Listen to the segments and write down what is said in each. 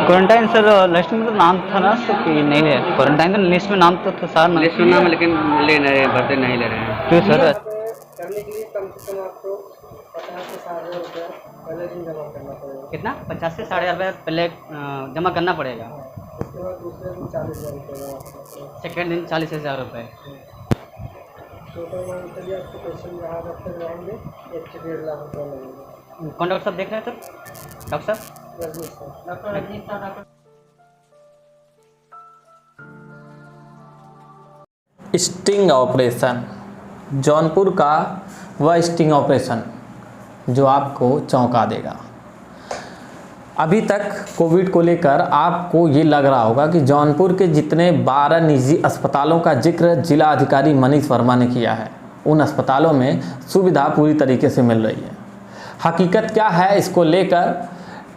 Quarantine sir list में तो नाम था ना सर कि नहीं है क्वारंटाइन तो लिस्ट में नाम तो था सर ना लिस्ट में नाम लेकिन ले नहीं रहे, भरते नहीं ले रहे हैं। क्यों सर? करने के लिए कम से कम आपको 50 से 60 हज़ार रुपया पहले दिन जमा करना पड़ेगा। कितना 50 से 60 हज़ार पहले जमा करना पड़ेगा। उसके बाद दूसरे दिन 40 हज़ार रुपये जमा करना पड़ेगा। सेकेंड दिन 40,000 रुपये। टोटल मान चलिए आपके पेशेंट जहाँ डॉक्टर जाएंगे 1 से 1.5 लाख रुपया लगेगा। कौन डॉक्टर साहब देख रहे हैं सर? डॉक्टर साहब रजनीश सर। डॉक्टर रजनीश साहब। स्टिंग ऑपरेशन, जौनपुर का वह स्टिंग ऑपरेशन जो आपको चौंका देगा। अभी तक कोविड को लेकर आपको ये लग रहा होगा कि जौनपुर के जितने 12 निजी अस्पतालों का जिक्र जिला अधिकारी मनीष वर्मा ने किया है, उन अस्पतालों में सुविधा पूरी तरीके से मिल रही है। हकीकत क्या है, इसको लेकर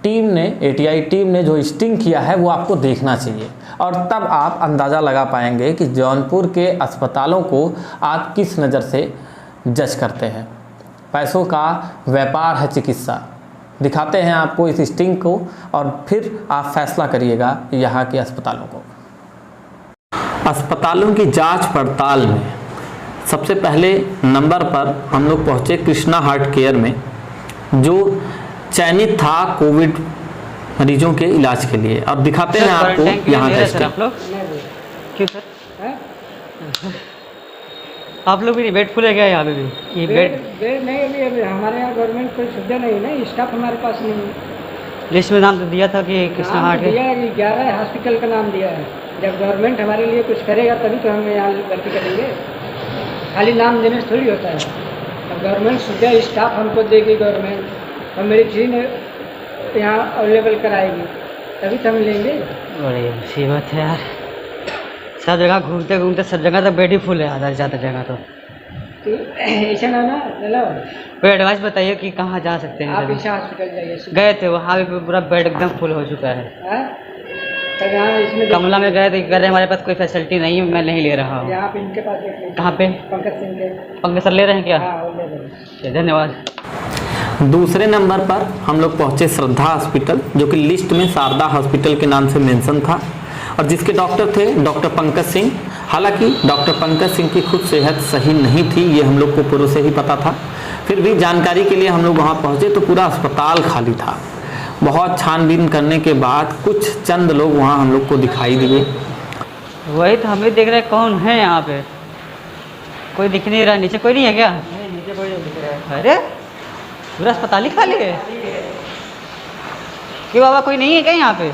एटीआई टीम ने जो स्टिंग किया है वो आपको देखना चाहिए और तब आप अंदाज़ा लगा पाएंगे कि जौनपुर के अस्पतालों को आप किस नज़र से जज करते हैं। पैसों का व्यापार है चिकित्सा। दिखाते हैं आपको इस स्टिंग को और फिर आप फैसला करिएगा यहाँ के अस्पतालों को। अस्पतालों की जांच पड़ताल में सबसे पहले नंबर पर हम लोग पहुँचे कृष्णा हार्ट केयर में, जो चयनित था कोविड मरीजों के इलाज के लिए। अब दिखाते हैं आपको यहाँ का स्टिंग। क्यों सर? आप लोग भी नहीं, बेड फुल है क्या यहाँ पे भी? ये बेड नहीं, अभी हमारे यहाँ गवर्नमेंट कोई सुविधा नहीं है ना, स्टाफ हमारे पास नहीं है। लिस्ट में नाम तो दिया था कि कृष्णा हार्ट है। दिया है, 11 हॉस्पिटल का नाम दिया है। जब गवर्नमेंट हमारे लिए कुछ करेगा तभी तो हम यहाँ भर्ती करेंगे। खाली नाम देने से थोड़ी होता है। अब गवर्नमेंट सुविधा स्टाफ हमको देगी गवर्नमेंट, और मेडिसिन यहाँ अवेलेबल कराएगी तभी तो हम लेंगे। बड़ी मुसीबत है यार, सब जगह घूमते घूमते सब जगह तो बेड ही फुल है, आधा ज़्यादा जगह तो ऐसा ना चलो कोई एडवाइस बताइए कि कहाँ जा सकते हैं। आप ईशा हॉस्पिटल जाइए। गए थे वहाँ भी पूरा बेड एकदम फुल हो चुका है। इसमें कमला में गए थे, कह रहे हमारे पास कोई फैसिलिटी नहीं है, मैं नहीं ले रहा हूँ। यहाँ पे इनके पास देख लीजिए। कहाँ पे? पंकज सिंह के। पंकज सर ले रहे हैं क्या? हाँ, वो ले रहे हैं। धन्यवाद। दूसरे नंबर पर हम लोग पहुंचे श्रद्धा हॉस्पिटल, जो कि लिस्ट में शारदा हॉस्पिटल के नाम से मेंशन था और जिसके डॉक्टर थे डॉक्टर पंकज सिंह। हालांकि डॉक्टर पंकज सिंह की खुद सेहत सही नहीं थी, ये हम लोग को पूर्व से ही पता था। फिर भी जानकारी के लिए हम लोग वहां पहुंचे तो पूरा अस्पताल खाली था। बहुत छानबीन करने के बाद कुछ चंद लोग वहाँ हम लोग को दिखाई दिए। वही तो हमें देख रहे हैं कौन है यहाँ पे, कोई दिख नहीं रहा। नीचे कोई नहीं है क्या? नीचे कोई नहीं दिख रहा है। अरे पूरा अस्पताल ही खाली है कि बाबा? कोई नहीं है क्या यहाँ पे?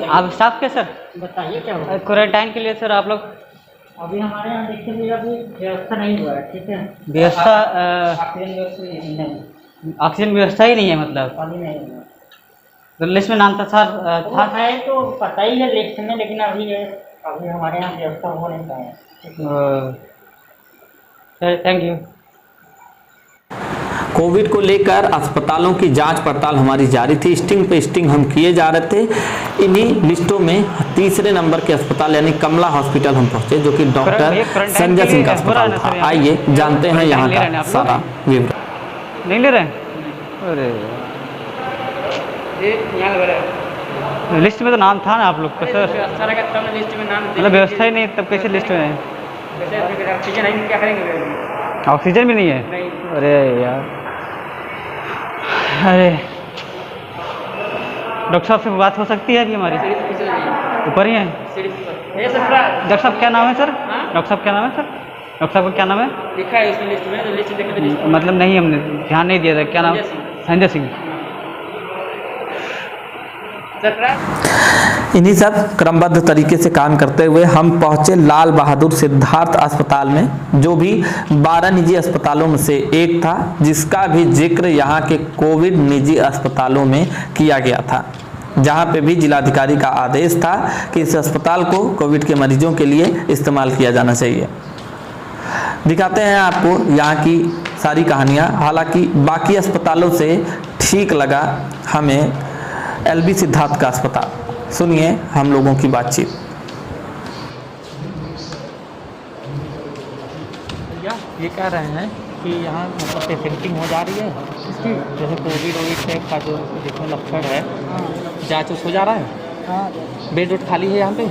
आप स्टाफ के सर बताइए क्या हुआ? क्वारंटाइन के लिए सर आप लोग अभी हमारे यहाँ देखते हुए अभी व्यवस्था नहीं हुआ है, ठीक है? व्यवस्था ऑक्सीजन व्यवस्था नहीं, ऑक्सीजन व्यवस्था ही नहीं है मतलब? अभी नहीं हुआ। तो लिस्ट में नाम था सर था है तो पता ही है लिस्ट में, लेकिन अभी हमारे यहाँ व्यवस्था हो नहीं पाया। Thank you. कोविड को लेकर अस्पतालों की जांच पड़ताल हमारी जारी थी। स्टिंग पे स्टिंग हम किए जा रहे थे। इन्हीं लिस्टों में तीसरे नंबर के अस्पताल यानी कमला हॉस्पिटल हम पहुंचे, जो कि डॉक्टर संजय सिंह का अस्पताल था। आइए जानते हैं यहाँ का सारा विवरण। नहीं ले रहे हैं? अरे लिस्ट में तो नाम था ना आप लोग का सर। लिस्ट में नाम मतलब व्यवस्था ही नहीं, तब कैसे लिस्ट में है? ऑक्सीजन नहीं, क्या करेंगे? ऑक्सीजन भी नहीं है? नहीं। अरे यार, अरे डॉक्टर साहब से बात हो सकती है अभी हमारी? ऊपर ही है डॉक्टर साहब। क्या नाम है सर? डॉक्टर साहब क्या नाम है सर? डॉक्टर साहब का क्या नाम है? लिखा है इसमें लिस्ट में, तो लिस्ट देखने में मतलब नहीं, हमने ध्यान नहीं दिया था। क्या नाम? संजय सिंह। इन्हीं सब क्रमबद्ध तरीके से काम करते हुए हम पहुंचे लाल बहादुर सिद्धार्थ अस्पताल में, जो भी 12 निजी अस्पतालों में से एक था, जिसका भी जिक्र यहाँ के कोविड निजी अस्पतालों में किया गया था, जहाँ पे भी जिलाधिकारी का आदेश था कि इस अस्पताल को कोविड के मरीजों के लिए इस्तेमाल किया जाना चाहिए। दिखाते हैं आपको यहाँ की सारी कहानियाँ। हालांकि बाकी अस्पतालों से ठीक लगा हमें एलबी सिद्धार्थ का अस्पताल। सुनिए हम लोगों की बातचीत। भैया ये कह रहे हैं कि यहाँ मतलब पेशेंटिंग हो जा रही है, जैसे कोविड टाइप का जो जिसमें लक्षण है, जाँच हो जा रहा है, हाँ बेड वेड खाली है यहाँ पे,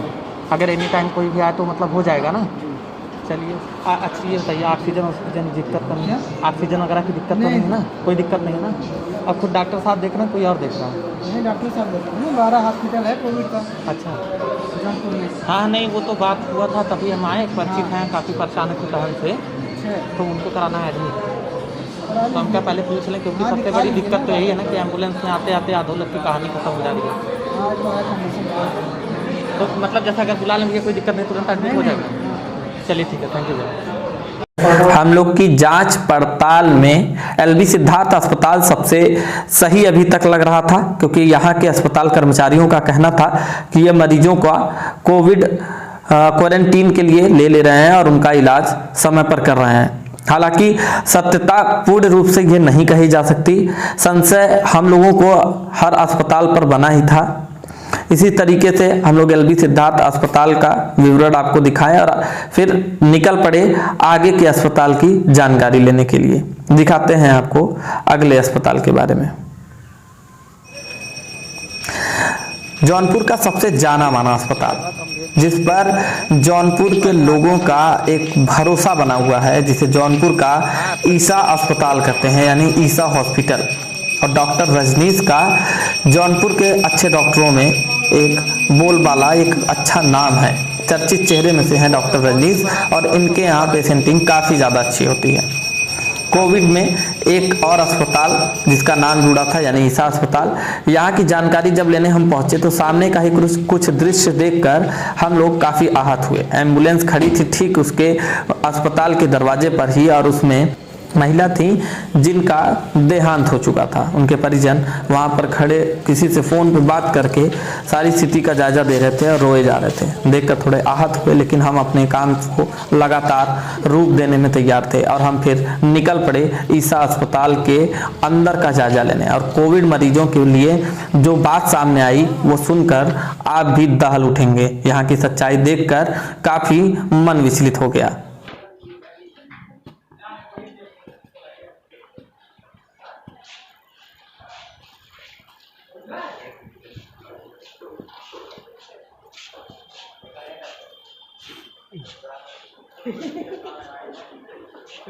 अगर एनी टाइम कोई भी आए तो मतलब हो जाएगा ना। चलिए अच्छा ये बताइए, ऑक्सीजन दिक्कत तो नहीं है? ऑक्सीजन वगैरह की दिक्कत तो नहीं है ना? कोई दिक्कत नहीं है ना? और खुद डॉक्टर साहब देख रहे हैं, कोई और देख रहा है? नहीं, डॉक्टर साहब देख रहे हैं, 12 हॉस्पिटल है कोविड का अच्छा, जौनपुर में। हाँ नहीं वो तो बात हुआ था, तभी हम आए, परिचित हैं, काफ़ी परेशान है टहल से, तो उनको कराना है एडमिट। तो हम क्या पहले पूछ लें, क्योंकि सबसे बड़ी दिक्कत तो यही है ना कि एम्बुलेंस में आते आते आधो लोग की कहानी खत्म हो जा रही है। तो मतलब जैसा अगर बुला लेंगे कोई दिक्कत नहीं, तुरंत एडमिट हो जाएगा। चलिए ठीक है, थैंक यू। हम लोग की जांच पड़ताल में एलबी सिद्धार्थ अस्पताल सबसे सही अभी तक लग रहा था, क्योंकि यहाँ के अस्पताल कर्मचारियों का कहना था कि ये मरीजों का कोविड क्वारंटीन के लिए ले रहे हैं और उनका इलाज समय पर कर रहे हैं। हालांकि सत्यता पूर्ण रूप से ये नहीं कही जा सकती, संशय हम लोगों को हर अस्पताल पर बना ही था। इसी तरीके से हम लोग एलबी सिद्धार्थ अस्पताल का विवरण आपको दिखाएं और फिर निकल पड़े आगे के अस्पताल की जानकारी लेने के लिए। दिखाते हैं आपको अगले अस्पताल के बारे में। जौनपुर का सबसे जाना माना अस्पताल, जिस पर जौनपुर के लोगों का एक भरोसा बना हुआ है, जिसे जौनपुर का ईसा अस्पताल कहते हैं, यानी ईसा हॉस्पिटल। और डॉक्टर रजनीश का जौनपुर के अच्छे डॉक्टरों में एक बोलबाला, एक अच्छा नाम है, चर्चित चेहरे में से हैं डॉक्टर रजनीश, और इनके यहाँ पेशेंटिंग काफ़ी ज़्यादा अच्छी होती है। कोविड में एक और अस्पताल जिसका नाम जुड़ा था, यानी ईसा अस्पताल, यहाँ की जानकारी जब लेने हम पहुंचे तो सामने का ही कुछ दृश्य देखकर हम लोग काफ़ी आहत हुए। एम्बुलेंस खड़ी थी ठीक उसके अस्पताल के दरवाजे पर ही, और उसमें महिला थी जिनका देहांत हो चुका था। उनके परिजन वहां पर खड़े किसी से फोन पे बात करके सारी स्थिति का जायजा दे रहे थे और रोए जा रहे थे। देखकर थोड़े आहत हुए, लेकिन हम अपने काम को लगातार रूप देने में तैयार थे और हम फिर निकल पड़े ईसा अस्पताल के अंदर का जायजा लेने। और कोविड मरीजों के लिए जो बात सामने आई वो सुनकर आप भी दहल उठेंगे। यहाँ की सच्चाई देखकर काफी मन विचलित हो गया।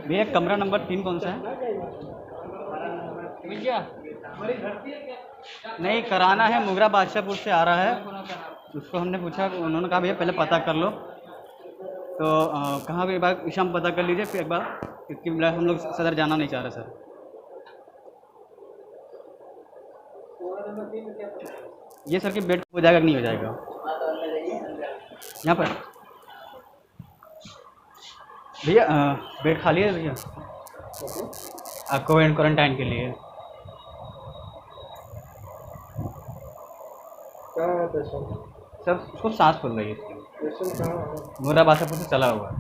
भैया कमरा नंबर 3 कौन सा है? नहीं, कराना है, मुगरा बादशाहपुर से आ रहा है। उसको हमने पूछा, उन्होंने कहा भैया पहले पता कर लो। तो कहाँ भी एक बार शाम पता कर लीजिए फिर एक बार, क्योंकि हम लोग सदर जाना नहीं चाह रहे सर। ये सर कि बेड हो जाएगा कि नहीं हो जाएगा यहाँ पर? भैया बेड खाली है भैया कोविड क्वारंटाइन के लिए? सर उसको सांस फूल रही है इसकी, मुगरा बादशाहपुर से चला हुआ है।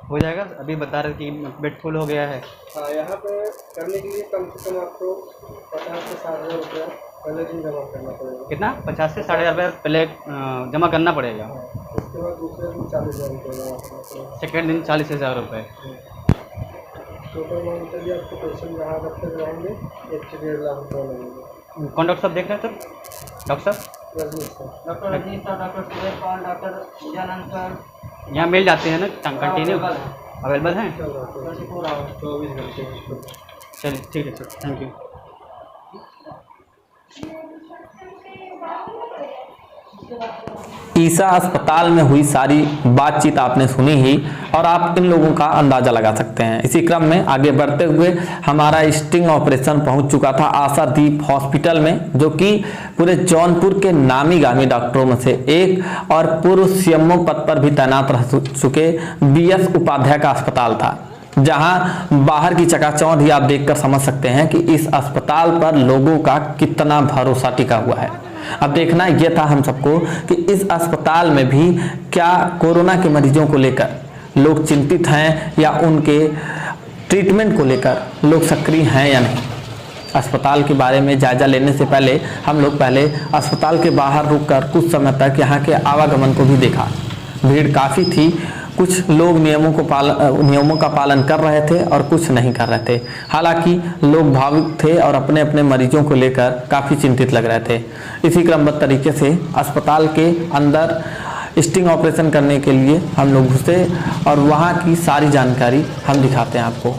हो जाएगा, अभी बता रहे कि बेड फुल हो गया है। हाँ, यहाँ पे करने के लिए कम से कम आपको 50 से 60 हज़ार रुपया पहले दिन जमा करना पड़ेगा। कितना? 50 से 60 हज़ार पहले जमा करना पड़ेगा। उसके बाद दूसरे दिन 40 हज़ार रुपये जमा करना पड़ेगा। सेकेंड दिन 40 हज़ार रुपये। टोटल मान चलिए आपको पेशेंट जहाँ जब तक रहेंगे 1 से 1.5 लाख रुपये लगेंगे। कौन डॉक्टर साहब देख रहे हैं सर? डॉक्टर साहब Rajneesh sir, doctor Rajneesh sir, doctor Suresh, doctor Vijayanand sir यहाँ मिल जाते हैं ना, कंटिन्यू अवेलेबल हैं? 24 घंटे। चलिए ठीक है सर, थैंक यू। ईसा अस्पताल में हुई सारी बातचीत आपने सुनी ही, और आप इन लोगों का अंदाजा लगा सकते हैं। इसी क्रम में आगे बढ़ते हुए हमारा स्टिंग ऑपरेशन पहुंच चुका था आशादीप हॉस्पिटल में, जो कि पूरे जौनपुर के नामी गामी डॉक्टरों में से एक और पूर्व सीएमओ पद पर भी तैनात रह चुके बीएस उपाध्याय का अस्पताल था, जहां बाहर की चकाचौंध ही आप देखकर समझ सकते हैं कि इस अस्पताल पर लोगों का कितना भरोसा टिका हुआ है। अब देखना यह था हम सबको कि इस अस्पताल में भी क्या कोरोना के मरीजों को लेकर लोग चिंतित हैं या उनके ट्रीटमेंट को लेकर लोग सक्रिय हैं या नहीं। अस्पताल के बारे में जायजा लेने से पहले हम लोग अस्पताल के बाहर रुककर कुछ समय तक यहाँ के आवागमन को भी देखा। भीड़ काफ़ी थी, कुछ लोग नियमों का पालन कर रहे थे और कुछ नहीं कर रहे थे। हालांकि लोग भावुक थे और अपने अपने मरीजों को लेकर काफ़ी चिंतित लग रहे थे। इसी क्रमबद्ध तरीके से अस्पताल के अंदर स्टिंग ऑपरेशन करने के लिए हम लोग घुसे और वहाँ की सारी जानकारी हम दिखाते हैं आपको।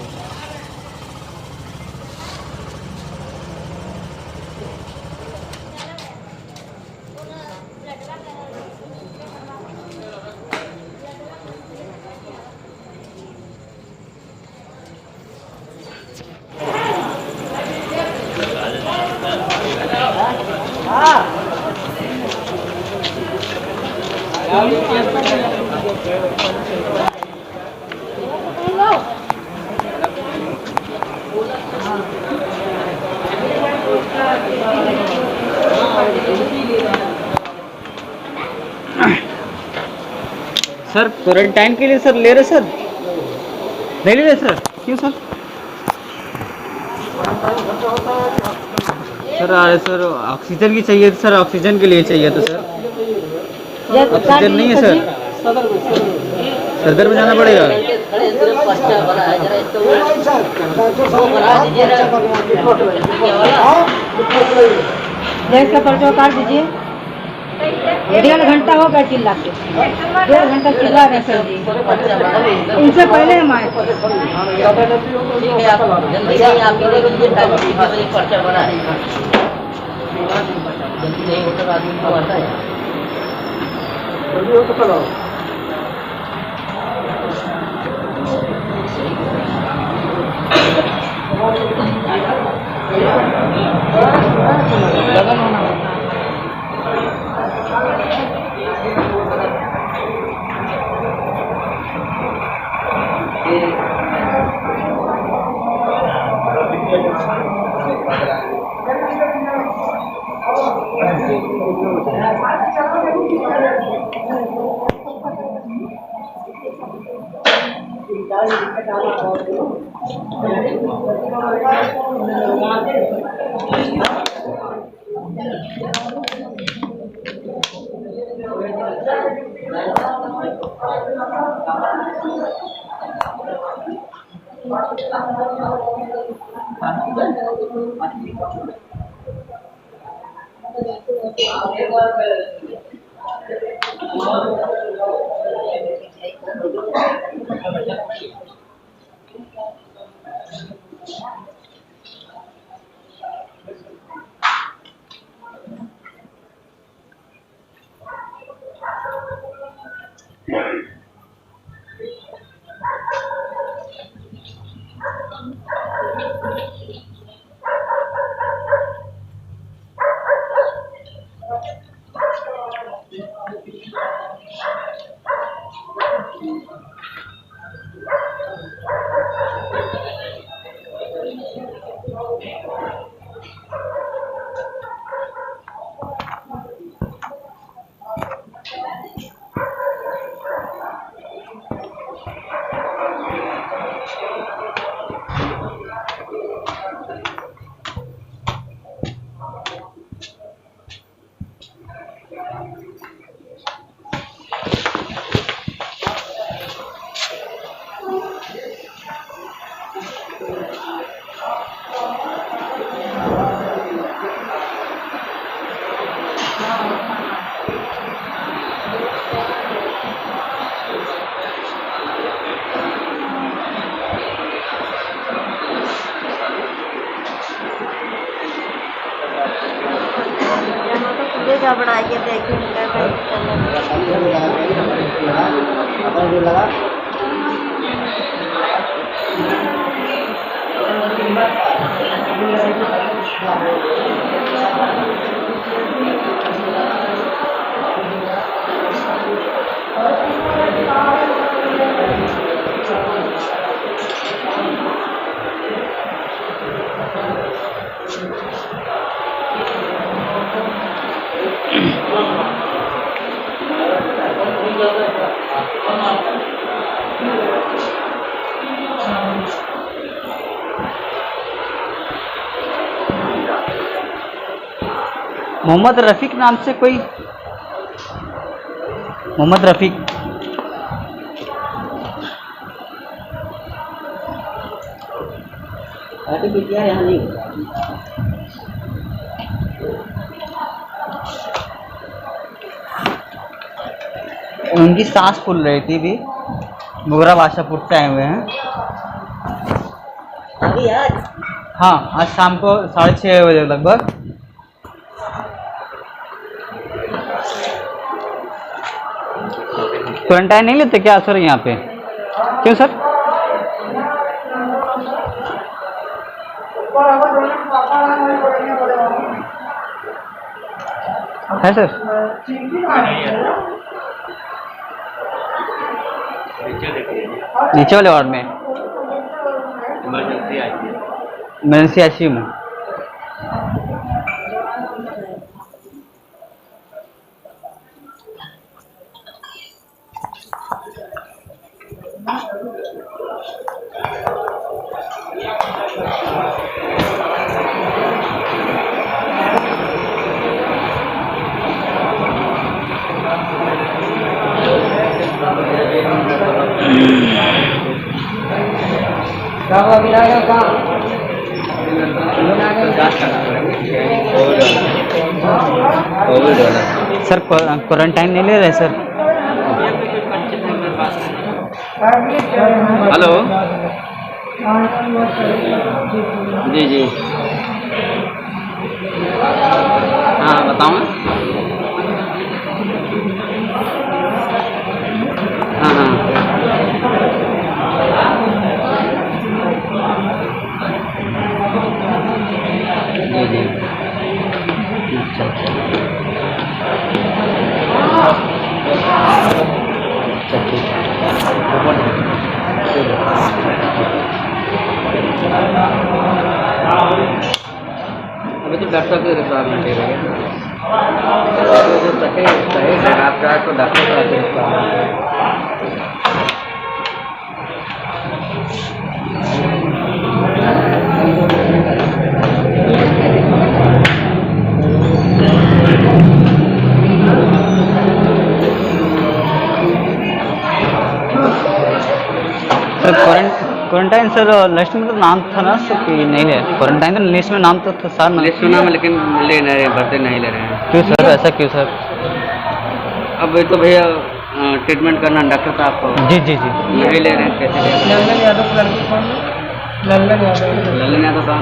सर क्वारंटाइन के लिए सर ले रहे सर, नहीं ले रहे सर, क्यों सर? सर आ रहे सर, ऑक्सीजन की चाहिए सर, ऑक्सीजन के लिए चाहिए तो सर ऑक्सीजन नहीं है सर, सदर में जाना पड़ेगा। गैस का पर्चा काट दीजिए। 1.5 घंटा हो गया चिल्लाते, 1.5 घंटा चिल्ला रहे सर जी। इनसे पहले हम आए। बनाइए देखिए मोहम्मद रफीक नाम से कोई, मोहम्मद रफीक। उनकी सांस फूल रही थी भी, मुगरा बादशाहपुर से आए हुए हैं। हाँ, आज शाम को 6:30 बजे लगभग। क्वारंटाइन नहीं लेते क्या सर यहाँ पे? क्यों सर? है सर? नीचे वाले वार्ड में इमरजेंसी आईसीयू में। सर क्वारंटाइन नहीं ले रहे सर? हेलो, जी जी, हाँ बताओ। हाँ हाँ, जी जी, अच्छा अच्छा अच्छा, ठीक है। अभी तो डॉक्टर के रिक्वायरमेंट है भैया, जो सही है आप चाहे तो डॉक्टर का रिक्वायरमेंट है। क्वारंटाइन सर लिस्ट में तो नाम था ना सर कि नहीं है? क्वारंटाइन तो लिस्ट में नाम तो था सर ना? लिस्ट में नाम है लेकिन ले नहीं रहे, भरते नहीं ले रहे हैं। क्यों सर, ऐसा क्यों सर? अब तो भैया ट्रीटमेंट करना डॉक्टर साहब को। जी जी जी। नहीं ले रहे हैं, कैसे ले रहे हैं? लल्लन यादव का लड़की कौन है? लल्लन यादव। लल्लन यादव का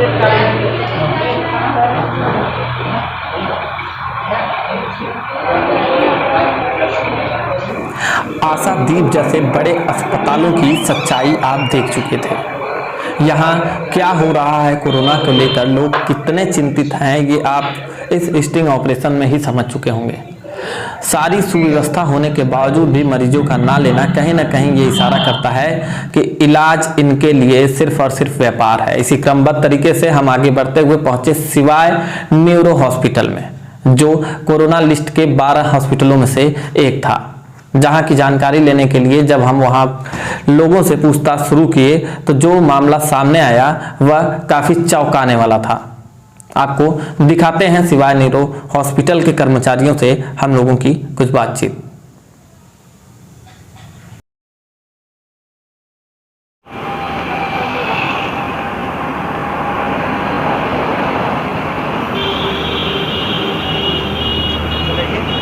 आशादीप जैसे बड़े अस्पतालों की सच्चाई आप देख चुके थे। यहाँ क्या हो रहा है कोरोना को लेकर, लोग कितने चिंतित हैं, ये आप इस स्टिंग ऑपरेशन में ही समझ चुके होंगे। सारी सुव्यवस्था होने के बावजूद भी मरीजों का ना लेना कहीं ना कहीं ये इशारा करता है कि इलाज इनके लिए सिर्फ और सिर्फ व्यापार है। इसी क्रमबद्ध तरीके से हम आगे बढ़ते हुए पहुंचे शिवाय न्यूरो हॉस्पिटल में, जो कोरोना लिस्ट के 12 हॉस्पिटलों में से एक था, जहां की जानकारी लेने के लिए जब हम वहां लोगों से पूछताछ शुरू किए तो जो मामला सामने आया वह काफी चौंकाने वाला था। आपको दिखाते हैं शिवाय न्यूरो हॉस्पिटल के कर्मचारियों से हम लोगों की कुछ बातचीत।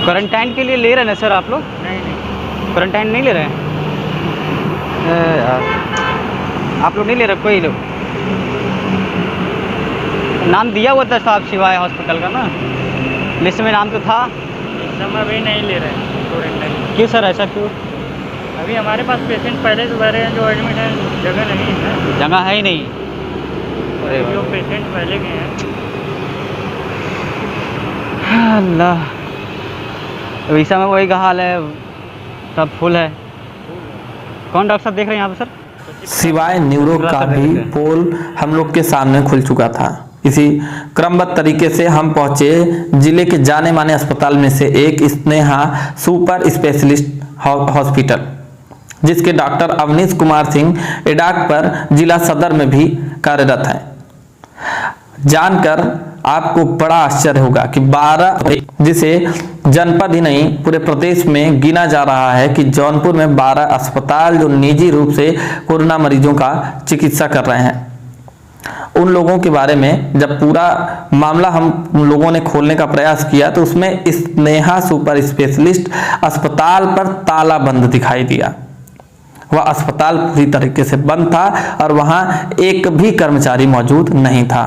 क्वारंटाइन के लिए ले रहे हैं सर आप लोग? नहीं, क्वारंटाइन नहीं ले रहे हैं यार? आप लोग नहीं ले रहे? कोई लोग नाम दिया हुआ था साहब शिवाय हॉस्पिटल का ना, लिस्ट में नाम तो था। हम अभी नहीं ले रहे हैं क्वारंटाइन। क्यों सर, ऐसा क्यों? अभी हमारे पास पेशेंट पहले से भरे हैं जो एडमिट हैं, जगह नहीं है। जगह है ही नहीं। अरे जो पेशेंट पहले के हैं। अल्लाह, वैसा में वही का हाल है, सब फुल है। कौन डॉक्टर साहब देख रहे हैं यहाँ पे सर? शिवाय न्यूरो का भी पोल हम लोग के सामने खुल चुका था। इसी क्रमबद्ध तरीके से हम पहुंचे जिले के जाने माने अस्पताल में से एक स्नेहा सुपर स्पेशलिस्ट हॉस्पिटल, जिसके डॉक्टर अवनीश कुमार सिंह इडाक पर जिला सदर में भी कार्यरत है। जानकर आपको बड़ा आश्चर्य होगा कि 12, जिसे जनपद ही नहीं पूरे प्रदेश में गिना जा रहा है कि जौनपुर में 12 अस्पताल जो निजी रूप से कोरोना मरीजों का चिकित्सा कर रहे हैं, उन लोगों के बारे में जब पूरा मामला हम लोगों ने खोलने का प्रयास किया तो उसमें स्नेहा सुपर स्पेशलिस्ट अस्पताल पर ताला बंद दिखाई दिया। वह अस्पताल पूरी तरीके से बंद था और वहां एक भी कर्मचारी मौजूद नहीं था।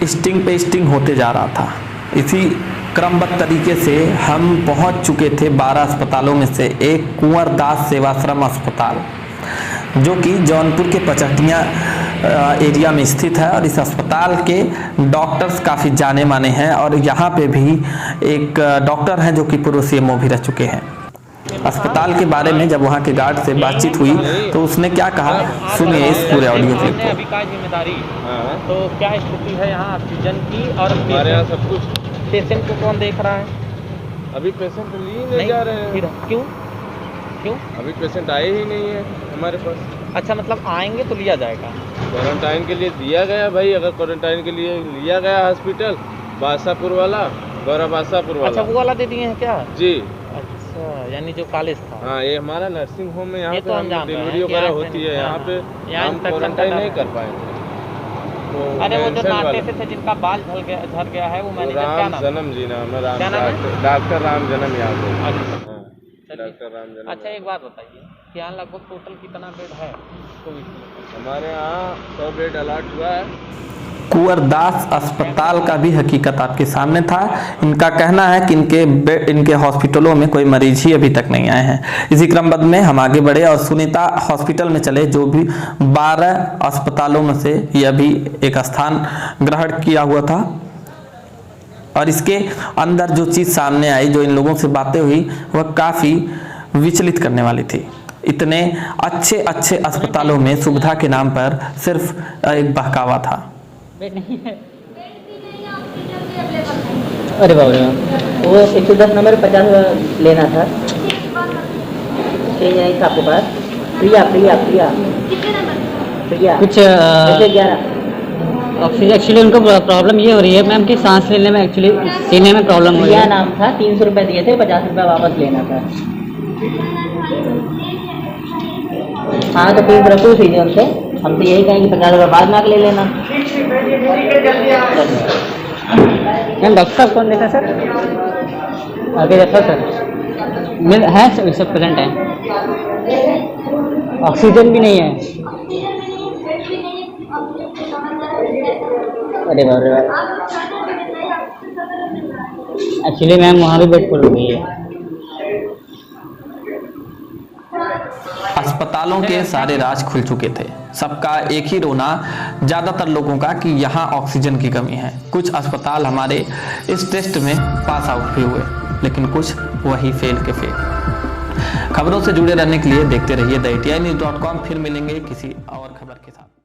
स्टिंग पे स्टिंग होते जा रहा था। इसी क्रमबद्ध तरीके से हम पहुंच चुके थे 12 अस्पतालों में से एक कुंवर दास सेवाश्रम अस्पताल, जो कि जौनपुर के पचहटिया एरिया में स्थित है। और इस अस्पताल के डॉक्टर्स काफ़ी जाने माने हैं और यहाँ पे भी एक डॉक्टर हैं जो कि पूर्व CMO भी रह चुके हैं। अस्पताल के बारे में जब वहाँ के गार्ड से बातचीत हुई तो उसने क्या कहा, सुनिए इस पूरे ऑडियो क्लिप को। अभी का जिम्मेदारी, तो क्या स्थिति है यहाँ ऑक्सीजन की और हमारे यहाँ सब कुछ। पेशेंट को कौन देख रहा है? अभी पेशेंट लिए नहीं जा रहे हैं। फिर क्यों? अभी पेशेंट आए ही नहीं है हमारे पास। अच्छा, मतलब आएंगे तो लिया जाएगा। क्वारंटाइन के लिए दिया गया भाई, अगर क्वारंटाइन के लिए लिया गया हॉस्पिटल बासापुर वाला, गौरव बासापुर वाला। अच्छा, वो वाला दे दिए हैं क्या? जी। अच्छा, यानी जो कॉलेज था। हाँ, ये हमारा नर्सिंग होम है, यहाँ ये पे तो हम डिलीवरी वगैरह होती है, यहाँ पे हम क्वारंटाइन नहीं कर पाएंगे। अरे वो जो नाटे से थे जिनका बाल झड़ गया है, वो मैनेजर क्या नाम? जन्म जी नाम है, डॉक्टर राम जन्म यादव। डॉक्टर राम जन्म। अच्छा, एक बात बताइए कि यहाँ लगभग टोटल कितना बेड है कोविड? हमारे यहाँ 100 बेड अलॉट हुआ है। कुंवर दास अस्पताल का भी हकीकत आपके सामने था। इनका कहना है कि इनके हॉस्पिटलों में कोई मरीज ही अभी तक नहीं आए हैं। इसी क्रमबद्ध में हम आगे बढ़े और सुनीता हॉस्पिटल में चले, जो भी 12 अस्पतालों में से यह भी एक स्थान ग्रहण किया हुआ था। और इसके अंदर जो चीज़ सामने आई, जो इन लोगों से बातें हुई, वह काफ़ी विचलित करने वाली थी। इतने अच्छे अस्पतालों में सुविधा के नाम पर सिर्फ एक बहकावा था। नहीं है। अरे बाबा, वो 110 नंबर 50 लेना था। यही था आपके पास? प्रिया कुछ 11 ऑक्सीजन। एक्चुअली उनको प्रॉब्लम ये हो रही है मैम कि सांस लेने में, एक्चुअली सीने में प्रॉब्लम हो रही है। नाम था, 300 रुपये दिए थे, 50 रुपये वापस लेना था। हाँ, तो फिर रखो सीधे उनसे, हम तो यही कहेंगे 50 रुपये बाद में आके ले लेना। मैम डॉक्टर साहब कौन देखा सर? आगे देखा सर, मिल है सर, सब प्रेजेंट है। ऑक्सीजन भी नहीं है। अरे बाप रे बाप, एक्चुअली मैम वहाँ भी बेड फुल हो गई है। अस्पतालों के सारे राज खुल चुके थे। सबका एक ही रोना ज़्यादातर लोगों का कि यहाँ ऑक्सीजन की कमी है। कुछ अस्पताल हमारे इस टेस्ट में पास आउट भी हुए, लेकिन कुछ वही फेल के फेल। खबरों से जुड़े रहने के लिए देखते रहिए theITInews.com। फिर मिलेंगे किसी और खबर के साथ।